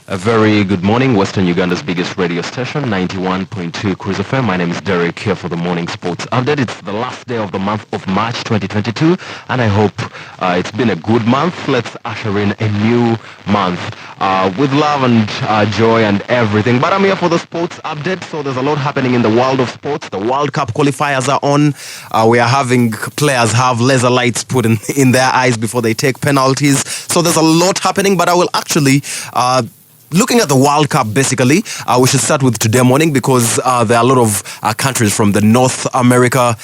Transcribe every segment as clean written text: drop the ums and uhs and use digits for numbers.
A very good morning, Western Uganda's biggest radio station, 91.2 Crooze FM. My name is Derrick here for the morning sports update. It's the last day of the month of March 2022, and I hope it's been a good month. Let's usher in a new month with love and joy and everything. But I'm here for the sports update, so there's a lot happening in the world of sports. The World Cup qualifiers are on. We are having players have laser lights put in their eyes before they take penalties. So there's a lot happening, but I will actually... Looking at the World Cup, basically, we should start with today morning because there are a lot of countries from the North America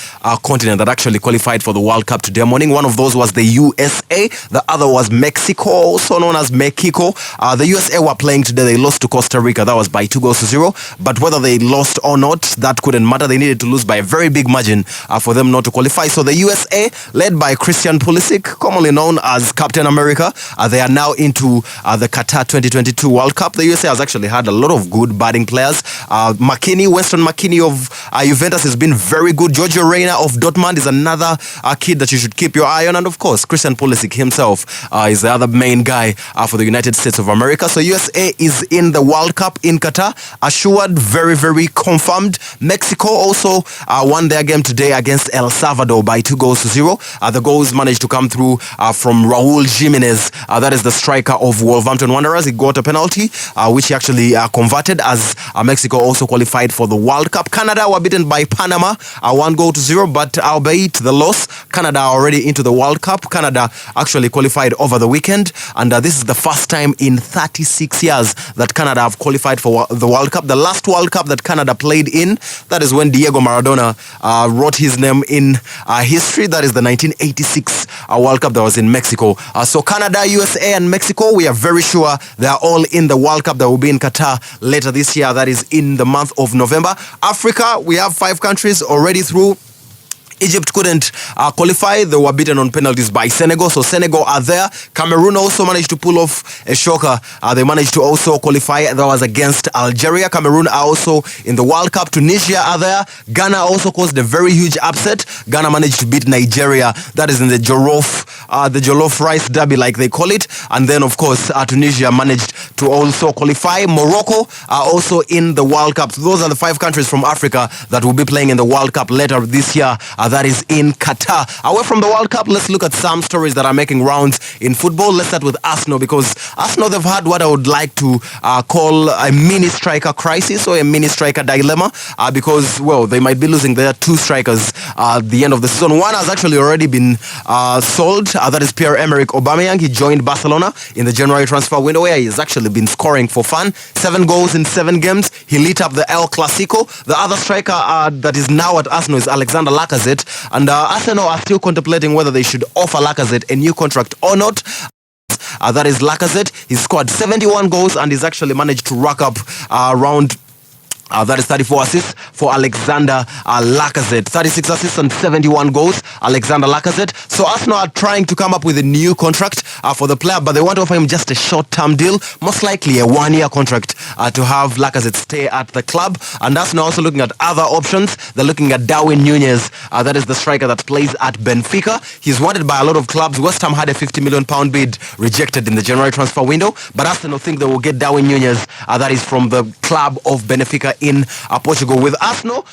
continent that actually qualified for the World Cup today morning. One of those was the USA. The other was Mexico, also known as Mexico. The USA were playing today. They lost to Costa Rica. That was by 2-0. But whether they lost or not, that couldn't matter. They needed to lose by a very big margin for them not to qualify. So the USA, led by Christian Pulisic, commonly known as Captain America, they are now into the Qatar 2022 World Cup. The USA has actually had a lot of good batting players. Weston McKennie of Juventus has been very good. Giorgio Reyna of Dortmund is another kid that you should keep your eye on. And of course, Christian Pulisic himself is the other main guy for the United States of America. So USA is in the World Cup in Qatar. Assured, very, very confirmed. Mexico also won their game today against El Salvador by 2-0. The goals managed to come through from Raul Jimenez. That is the striker of Wolverhampton Wanderers. He got a penalty, which he actually converted as Mexico also qualified for the World Cup. Canada were beaten by Panama 1-0, but albeit the loss, Canada are already into the World Cup. Canada actually qualified over the weekend, and this is the first time in 36 years that Canada have qualified for the World Cup. The last World Cup that Canada played in, that is when Diego Maradona wrote his name in history. That is the 1986 World Cup that was in Mexico. So Canada, USA, and Mexico, we are very sure they are all in the World Cup that will be in Qatar later this year. That is in the month of November. Africa, we have 5 countries already through. Egypt couldn't qualify. They were beaten on penalties by Senegal. So Senegal are there. Cameroon also managed to pull off a shocker. They managed to also qualify. That was against Algeria. Cameroon are also in the World Cup. Tunisia are there. Ghana also caused a very huge upset. Ghana managed to beat Nigeria. That is in the jollof rice derby, like they call it. And then, of course, Tunisia managed to also qualify. Morocco are also in the World Cup. So those are the 5 countries from Africa that will be playing in the World Cup later this year. That is in Qatar. Away from the World Cup, let's look at some stories that are making rounds in football. Let's start with Arsenal, because Arsenal, they've had what I would like to call a mini striker crisis or a mini striker dilemma, because, well, they might be losing their 2 strikers at the end of the season. One has actually already been sold. That is Pierre-Emerick Aubameyang. He joined Barcelona in the January transfer window, where he has actually been scoring for fun. 7 goals in 7 games. He lit up the El Clasico. The other striker that is now at Arsenal is Alexander Lacazette. And Arsenal are still contemplating whether they should offer Lacazette a new contract or not. That is Lacazette. He's scored 71 goals and he's actually managed to rack up around... that is 34 assists for Alexander Lacazette. 36 assists and 71 goals, Alexander Lacazette. So Arsenal are trying to come up with a new contract for the player, but they want to offer him just a short-term deal, most likely a 1-year contract to have Lacazette stay at the club. And Arsenal also looking at other options. They're looking at Darwin Nunez. That is the striker that plays at Benfica. He's wanted by a lot of clubs. West Ham had a £50 million bid rejected in the January transfer window, but Arsenal think they will get Darwin Nunez. That is from the club of Benfica in Portugal. With Arsenal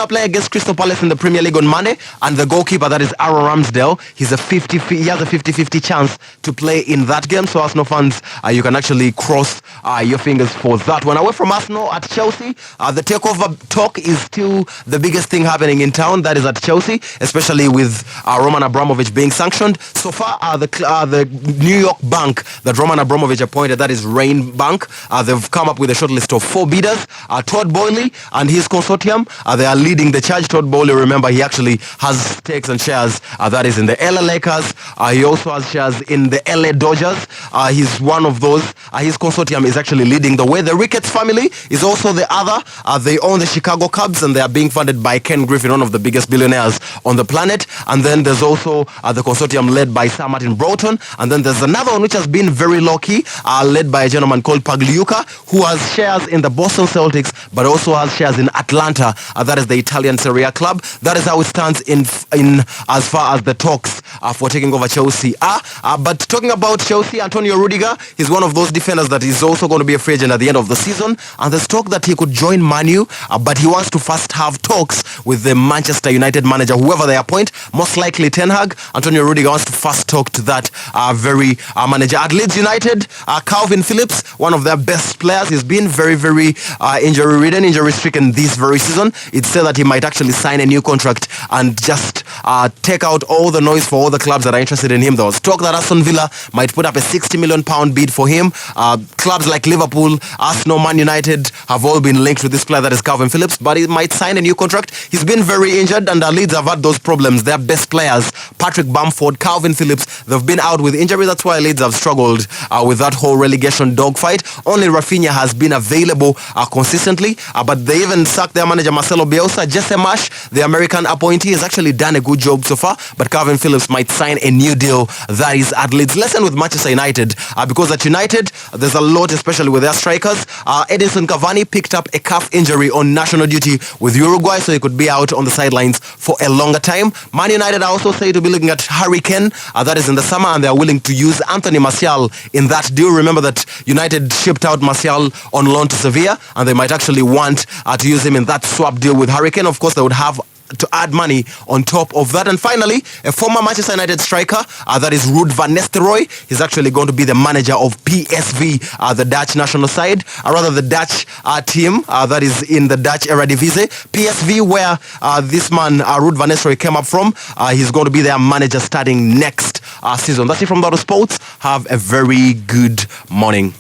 play against Crystal Palace in the Premier League on Monday, and the goalkeeper, that is Aaron Ramsdale, he has a 50-50 chance to play in that game. So Arsenal fans, you can actually cross your fingers for that one. Away from Arsenal, at Chelsea, the takeover talk is still the biggest thing happening in town. That is at Chelsea, especially with Roman Abramovich being sanctioned. So far, the New York bank that Roman Abramovich appointed, that is Rain Bank, they've come up with a short list of 4 bidders. Todd Boehly and his consortium, they are leading the charge. Todd Boehly, remember, he actually has stakes and shares, that is in the LA Lakers. He also has shares in the LA Dodgers. He's one of those. His consortium is actually leading the way. The Ricketts family is also the other. They own the Chicago Cubs, and they are being funded by Ken Griffin, one of the biggest billionaires on the planet. And then there's also the consortium led by Sir Martin Broughton. And then there's another one which has been very low-key, led by a gentleman called Pagliuca, who has shares in the Boston Celtics, but also has shares in Atlanta, that is the Italian Serie A club. That is how it stands in as far as the talks for taking over Chelsea are. But talking about Chelsea, Antonio Rudiger is one of those defenders that is also going to be a free agent at the end of the season. And there's talk that he could join Man U, but he wants to first have talks with the Manchester United manager, whoever they appoint, most likely Ten Hag. Antonio Rudiger wants to first talk to that very manager. At Leeds United, Calvin Phillips, one of their best players, he's been very, very injury-ridden, injury-stricken this very season. It's said that he might actually sign a new contract and just take out all the noise for all the clubs that are interested in him. There was talk that Aston Villa might put up a £60 million bid for him. Clubs like Liverpool, Arsenal, Man United have all been linked with this player that is Calvin Phillips, but he might sign a new contract. He's been very injured, and Leeds have had those problems. Their best players, Patrick Bamford, Calvin Phillips, they've been out with injury. That's why Leeds have struggled with that whole relegation dogfight. Only Rafinha has been available consistently, but they even sacked their manager Marcelo Bielsa. Jesse Marsch, the American appointee, has actually done a good job so far, but Calvin Phillips might sign a new deal that is at Leeds. Lesson with Manchester United, because at United there's a lot, especially with their strikers. Edinson Cavani picked up a calf injury on national duty with Uruguay, so he could be out on the sidelines for a longer time. Man United are also said to be looking at Harry Kane, that is in the summer, and they're willing to use Anthony Martial in that deal. Remember that United shipped out Martial on loan to Sevilla, and they might actually want to use him in that swap deal with Harry Kane. Of course, they would have to add money on top of that. And finally, a former Manchester United striker, that is Ruud van Nistelrooy. He's actually going to be the manager of PSV, the Dutch national side, or rather the Dutch team that is in the Dutch Eredivisie. PSV, where this man, Ruud van Nistelrooy, came up from, he's going to be their manager starting next season. That's it from Dotto Sports. Have a very good morning.